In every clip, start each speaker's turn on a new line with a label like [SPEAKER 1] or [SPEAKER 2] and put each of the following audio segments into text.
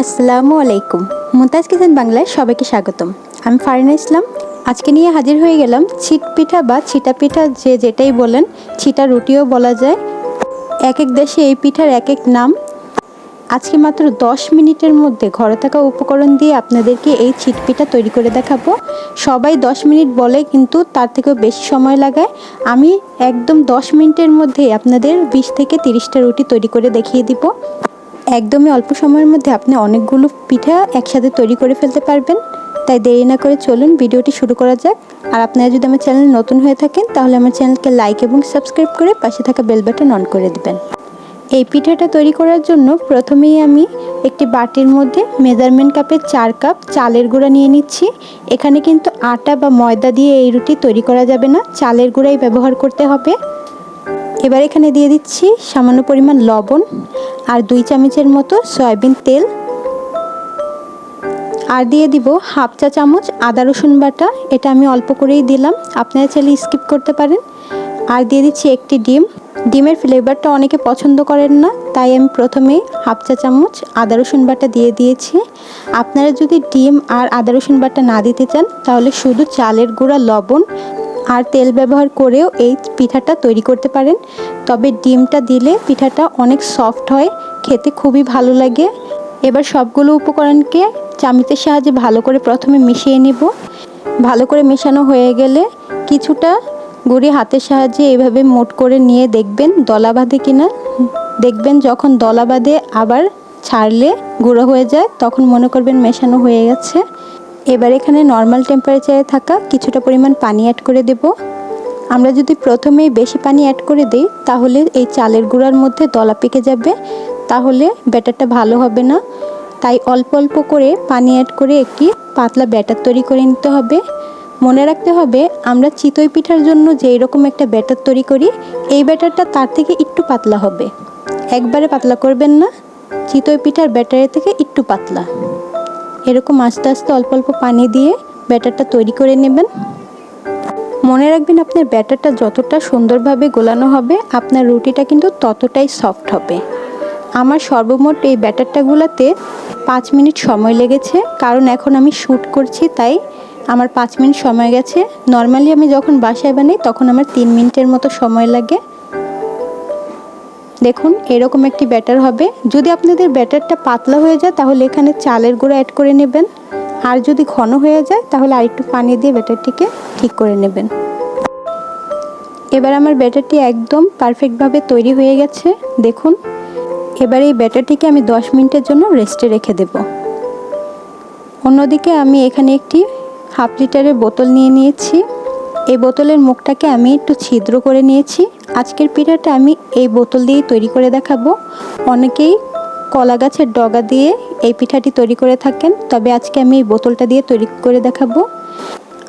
[SPEAKER 1] আসসালামু আলাইকুম। মুমতাজ কিচেন বাংলায় সবাইকে স্বাগতম। আমি ফারিনা ইসলাম। আজকে নিয়ে হাজির হয়ে গেলাম ছিট পিঠা বা ছিটা পিঠা, যে যেটাই বলেন, ছিটা রুটিও বলা যায়। এক এক দেশে এই পিঠার এক এক নাম। আজকে মাত্র 10 মিনিটের মধ্যে ঘরে থাকা উপকরণ দিয়ে আপনাদেরকে এই ছিট পিঠা তৈরি করে দেখাবো। সবাই 10 মিনিট বলে, কিন্তু তার থেকেও বেশি সময় লাগায়। আমি একদম 10 মিনিটের মধ্যে আপনাদের 20 থেকে 30টা রুটি তৈরি করে দেখিয়ে দিব। একদমই অল্প সময়ের মধ্যে আপনি অনেকগুলো পিঠা একসাথে তৈরি করে ফেলতে পারবেন। তাই দেরি না করে চলুন ভিডিওটি শুরু করা যাক। আর আপনারা যদি আমার চ্যানেল নতুন হয়ে থাকেন, তাহলে আমার চ্যানেলকে লাইক এবং সাবস্ক্রাইব করে পাশে থাকা বেল বাটন অন করে দিবেন। এই পিঠাটা তৈরি করার জন্য প্রথমেই আমি একটি বাটির মধ্যে মেজারমেন্ট কাপের 4 কাপ চালের গুঁড়া নিয়ে নিচ্ছি। এখানে কিন্তু আটা বা ময়দা দিয়ে এই রুটি তৈরি করা যাবে না, চালের গুঁড়াই ব্যবহার করতে হবে। এবার এখানে দিয়ে দিচ্ছি সামান্য পরিমাণ লবণ আর 2 চামচের মতো সয়াবিন তেল, আর দিয়ে দিব হাফ চা চামচ আদা রসুন বাটা। এটা আমি অল্প করেই দিলাম, আপনারা চাইলে স্কিপ করতে পারেন। আর দিয়ে দিচ্ছি একটি ডিম। ডিমের ফ্লেভারটা অনেকে পছন্দ করেন না, তাই আমি প্রথমেই হাফ চা চামচ আদা রসুন বাটা দিয়ে দিয়েছি। আপনারা যদি ডিম আর আদা রসুন বাটা না দিতে চান, তাহলে শুধু চালের গুঁড়া, লবণ আর তেল ব্যবহার করেও এই পিঠাটা তৈরি করতে পারেন। তবে ডিমটা দিলে পিঠাটা অনেক সফট হয়, খেতে খুবই ভালো লাগে। এবার সবগুলো উপকরণকে চামচের সাহায্যে ভালো করে প্রথমে মিশিয়ে নিব। ভালো করে মেশানো হয়ে গেলে কিছুটা গুঁড়ি হাতের সাহায্যে এইভাবে মোট করে নিয়ে দেখবেন দলা বাঁধে কিনা। দেখবেন যখন দলা বাঁধে আবার ছাড়লে গুঁড়ো হয়ে যায়, তখন মনে করবেন মেশানো হয়ে গেছে। এবার এখানে নর্মাল টেম্পারেচারে থাকা কিছুটা পরিমাণ পানি অ্যাড করে দেব। আমরা যদি প্রথমেই বেশি পানি অ্যাড করে দিই, তাহলে এই চালের গুঁড়ার মধ্যে দলা পেকে যাবে, তাহলে ব্যাটারটা ভালো হবে না। তাই অল্প অল্প করে পানি অ্যাড করে একটি পাতলা ব্যাটার তৈরি করে নিতে হবে। মনে রাখতে হবে, আমরা চিতই পিঠার জন্য যেই রকম একটা ব্যাটার তৈরি করি, এই ব্যাটারটা তার থেকে একটু পাতলা হবে। একবারে পাতলা করবেন না, চিতই পিঠার ব্যাটারের থেকে একটু পাতলা। এরকম আস্তে আস্তে অল্প অল্প পানি দিয়ে ব্যাটারটা তৈরি করে নেবেন। মনে রাখবেন, আপনার ব্যাটারটা যতটা সুন্দরভাবে গোলানো হবে, আপনার রুটিটা কিন্তু ততটাই সফট হবে। আমার সর্বমোট এই ব্যাটারটা গোলাতে 5 মিনিট সময় লেগেছে, কারণ এখন আমি শ্যুট করছি, তাই আমার 5 মিনিট সময় গেছে। নর্মালি আমি যখন বাসায় বানাই তখন আমার 3 মিনিটের মতো সময় লাগে। দেখুন, এরকম একটি ব্যাটার হবে। যদি আপনাদের ব্যাটারটা পাতলা হয়ে যায়, তাহলে এখানে চালের গুঁড়া অ্যাড করে নেবেন। আর যদি ঘন হয়ে যায়, তাহলে আরেকটু পানি দিয়ে ব্যাটারটিকে ঠিক করে নেবেন। এবার আমার ব্যাটারটি একদম পারফেক্টভাবে তৈরি হয়ে গেছে। দেখুন, এবার এই ব্যাটারটিকে আমি 10 মিনিটের জন্য রেস্টে রেখে দেব। অন্যদিকে আমি এখানে একটি হাফ লিটারের বোতল নিয়ে নিয়েছি। এই বোতলের মুখটাকে আমি একটু ছিদ্র করে নিয়েছি। আজকের পিঠাটা আমি এই বোতল দিয়েই তৈরি করে দেখাবো। অনেকেই কলা গাছের ডগা দিয়ে এই পিঠাটি তৈরি করে থাকেন, তবে আজকে আমি এই বোতলটা দিয়ে তৈরি করে দেখাবো।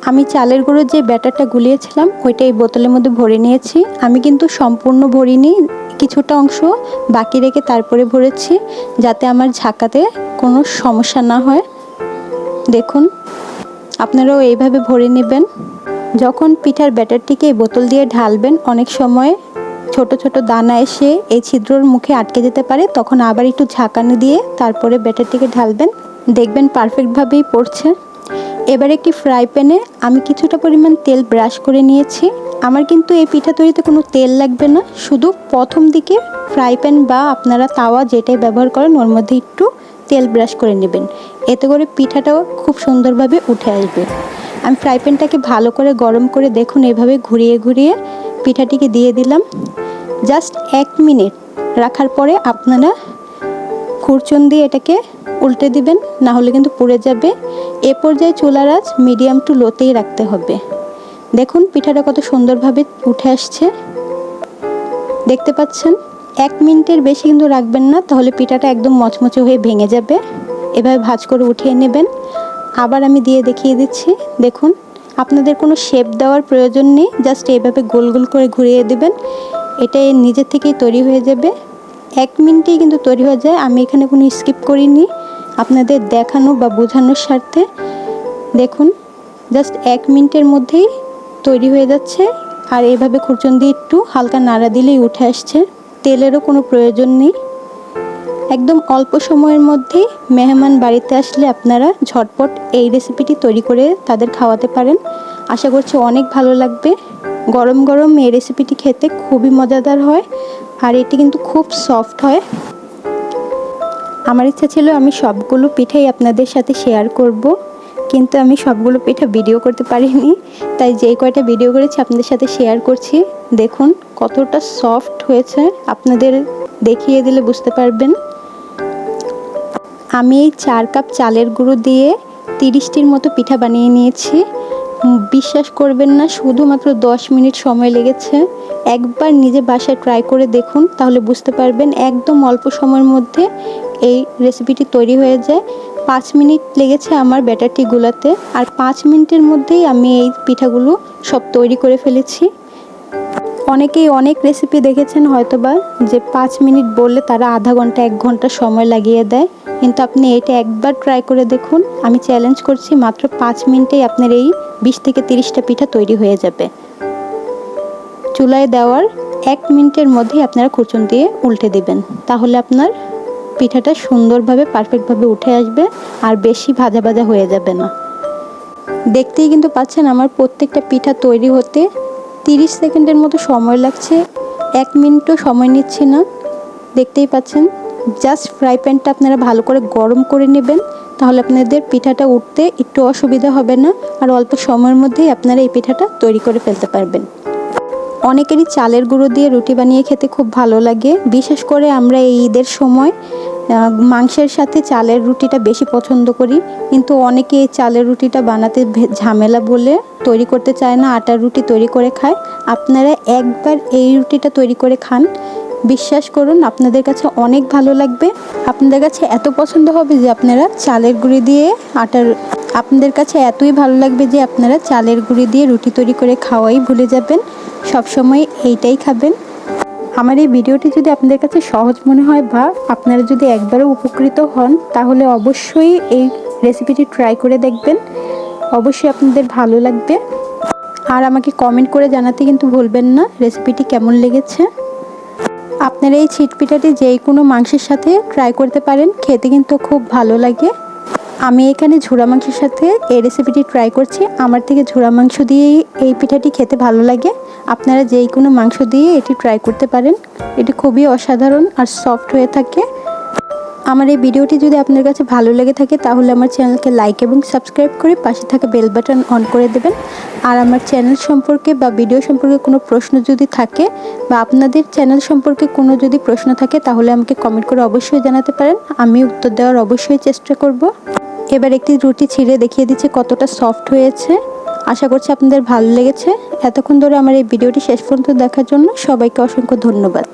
[SPEAKER 1] আমি চালের গুঁড়োর যে ব্যাটারটা গুলিয়েছিলাম, ওইটা এই বোতলের মধ্যে ভরে নিয়েছি। আমি কিন্তু সম্পূর্ণ ভরিনি, কিছুটা অংশ বাকি রেখে তারপরে ভরেছি, যাতে আমার ঝাঁকাতে কোনো সমস্যা না হয়। দেখুন, আপনারাও এইভাবে ভরে নেবেন। যখন পিঠার ব্যাটারটিকে এই বোতল দিয়ে ঢালবেন, অনেক সময় ছোট ছোট দানা এসে এই ছিদ্রর মুখে আটকে যেতে পারে, তখন আবার একটু ঝাঁকানি দিয়ে তারপরে ব্যাটারটিকে ঢালবেন। দেখবেন পারফেক্টভাবেই পড়ছে। এবার একটি ফ্রাই প্যানে আমি কিছুটা পরিমাণ তেল ব্রাশ করে নিয়েছি। আমার কিন্তু এই পিঠা তৈরিতে কোনো তেল লাগবে না, শুধু প্রথম দিকে ফ্রাই প্যান বা আপনারা তাওয়া যেটাই ব্যবহার করেন, ওর মধ্যে একটু তেল ব্রাশ করে নেবেন। এতে করে পিঠাটাও খুব সুন্দরভাবে উঠে আসবে। আমি ফ্রাই প্যানটাকে ভালো করে গরম করে, দেখুন, এভাবে ঘুরিয়ে ঘুরিয়ে পিঠাটিকে দিয়ে দিলাম। জাস্ট 1 মিনিট রাখার পরে আপনারা খুরচুন দিয়ে এটাকে উল্টে দিবেন, না হলে কিন্তু পুড়ে যাবে। এ পর্যায়ে চুলার আঁচ মিডিয়াম টু লোতেই রাখতে হবে। দেখুন, পিঠাটা কত সুন্দরভাবে উঠে আসছে, দেখতে পাচ্ছেন। 1 মিনিটের বেশি কিন্তু রাখবেন না, তাহলে পিঠাটা একদম মচমচে হয়ে ভেঙে যাবে। এভাবে ভাঁজ করে উঠিয়ে নেবেন। আবার আমি দিয়ে দেখিয়ে দিচ্ছি। দেখুন, আপনাদের কোনো শেপ দেওয়ার প্রয়োজন নেই, জাস্ট এইভাবে গোল গোল করে ঘুরিয়ে দেবেন। এটা নিজের থেকেই তৈরি হয়ে যাবে। 1 মিনিটেই কিন্তু তৈরি হয়ে যায়। আমি এখানে কোনো স্কিপ করিনি, আপনাদের দেখানো বা বোঝানোর স্বার্থে। দেখুন, জাস্ট 1 মিনিটের মধ্যেই তৈরি হয়ে যাচ্ছে। আর এইভাবে খুরচুন দিয়ে একটু হালকা নাড়া দিলেই উঠে আসছে, তেলেরও কোনো প্রয়োজন নেই। একদম অল্প সময়ের মধ্যেই মেহমান বাড়িতে আসলে আপনারা ঝটপট এই রেসিপিটি তৈরি করে তাদের খাওয়াতে পারেন। আশা করছি অনেক ভালো লাগবে। গরম গরম এই রেসিপিটি খেতে খুবই মজাদার হয়, আর এটি কিন্তু খুব সফট হয়। আমার ইচ্ছা ছিল আমি সবগুলো পিঠাই আপনাদের সাথে শেয়ার করব, কিন্তু আমি সবগুলো পিঠা ভিডিও করতে পারিনি, তাই যেই কয়টা ভিডিও করেছি আপনাদের সাথে শেয়ার করছি। দেখুন কতটা সফট হয়েছে, আপনাদের দেখিয়ে দিলে বুঝতে পারবেন। আমি এই 4 কাপ চালের গুঁড়ো দিয়ে 30টির মতো পিঠা বানিয়ে নিয়েছি। বিশ্বাস করবেন না, শুধুমাত্র 10 মিনিট সময় লেগেছে। একবার নিজে বাসায় ট্রাই করে দেখুন, তাহলে বুঝতে পারবেন একদম অল্প সময়ের মধ্যে এই রেসিপিটি তৈরি হয়ে যায়। 5 মিনিট লেগেছে আমার ব্যাটারটি গুলাতে, আর 5 মিনিটের মধ্যেই আমি এই পিঠাগুলো সব তৈরি করে ফেলেছি। অনেকেই অনেক রেসিপি দেখেছেন হয়তোবা যে 5 মিনিট বললে তারা আধা ঘন্টা 1 ঘন্টা সময় লাগিয়ে দেয়, কিন্তু আপনি এটা একবার ট্রাই করে দেখুন। আমি চ্যালেঞ্জ করছি মাত্র 5 মিনিটেই আপনার এই 20 থেকে 30টা পিঠা তৈরি হয়ে যাবে। চুলায় দেওয়ার 1 মিনিটের মধ্যেই আপনারা খুরচুন দিয়ে উল্টে দিবেন, তাহলে আপনার পিঠাটা সুন্দরভাবে পারফেক্টভাবে উঠে আসবে আর বেশি ভাজা ভাজা হয়ে যাবে না। দেখতেই কিন্তু পাচ্ছেন আমার প্রত্যেকটা পিঠা তৈরি হতে 30 সেকেন্ডের মতো সময় লাগছে, 1 মিনিটও সময় নিচ্ছে না। দেখতেই পাচ্ছেন, জাস্ট ফ্রাই প্যানটা আপনারা ভালো করে গরম করে নেবেন, তাহলে আপনাদের পিঠাটা উঠতে একটু অসুবিধা হবে না, আর অল্প সময়ের মধ্যেই আপনারা এই পিঠাটা তৈরি করে ফেলতে পারবেন। অনেকেরই চালের গুঁড়ো দিয়ে রুটি বানিয়ে খেতে খুব ভালো লাগে। বিশেষ করে আমরা এই ঈদের সময় মাংসের সাথে চালের রুটিটা বেশি পছন্দ করি, কিন্তু অনেকে এই চালের রুটিটা বানাতে ঝামেলা বলে তৈরি করতে চায় না, আটার রুটি তৈরি করে খায়। আপনারা একবার এই রুটিটা তৈরি করে খান, বিশ্বাস করুন আপনাদের কাছে অনেক ভালো লাগবে। আপনাদের কাছে এত পছন্দ হবে যে আপনারা চালের গুঁড়ি দিয়ে আপনাদের কাছে এতই ভালো লাগবে যে আপনারা চালের গুঁড়ি দিয়ে রুটি তৈরি করে খাওয়াই ভুলে যাবেন, সবসময় এইটাই খাবেন। আমার এই ভিডিওটি যদি আপনাদের কাছে সহজ মনে হয় বা আপনারা যদি একবারও উপকৃত হন, তাহলে অবশ্যই এই রেসিপিটি ট্রাই করে দেখবেন, অবশ্যই আপনাদের ভালো লাগবে। আর আমাকে কমেন্ট করে জানাতে কিন্তু ভুলবেন না রেসিপিটি কেমন লেগেছে। আপনারা এই ছিট পিঠাটি যেই কোনো মাংসের সাথে ট্রাই করতে পারেন, খেতে কিন্তু খুব ভালো লাগে। আমি এখানে ঝুরা মাংসের সাথে এই রেসিপিটি ট্রাই করছি। আমার থেকে ঝুরা মাংস দিয়েই এই পিঠাটি খেতে ভালো লাগে। আপনারা যেই কোনো মাংস দিয়ে এটি ট্রাই করতে পারেন, এটি খুবই অসাধারণ আর সফট হয়ে থাকে। আমার এই ভিডিওটি যদি আপনার কাছে ভালো লেগে থাকে, তাহলে আমার চ্যানেলকে লাইক এবং সাবস্ক্রাইব করে পাশে থাকা বেল বাটন অন করে দেবেন। আর আমার চ্যানেল সম্পর্কে বা ভিডিও সম্পর্কে কোনো প্রশ্ন যদি থাকে, বা আপনাদের চ্যানেল সম্পর্কে কোনো যদি প্রশ্ন থাকে, তাহলে আমাকে কমেন্ট করে অবশ্যই জানাতে পারেন, আমি উত্তর দেওয়ার অবশ্যই চেষ্টা করব। এবার একটি রুটি ছিঁড়ে দেখিয়ে দিচ্ছি কতটা সফট হয়েছে। আশা করছি আপনাদের ভালো লেগেছে। এতক্ষণ ধরে আমার এই ভিডিওটি শেষ পর্যন্ত দেখার জন্য সবাইকে অসংখ্য ধন্যবাদ।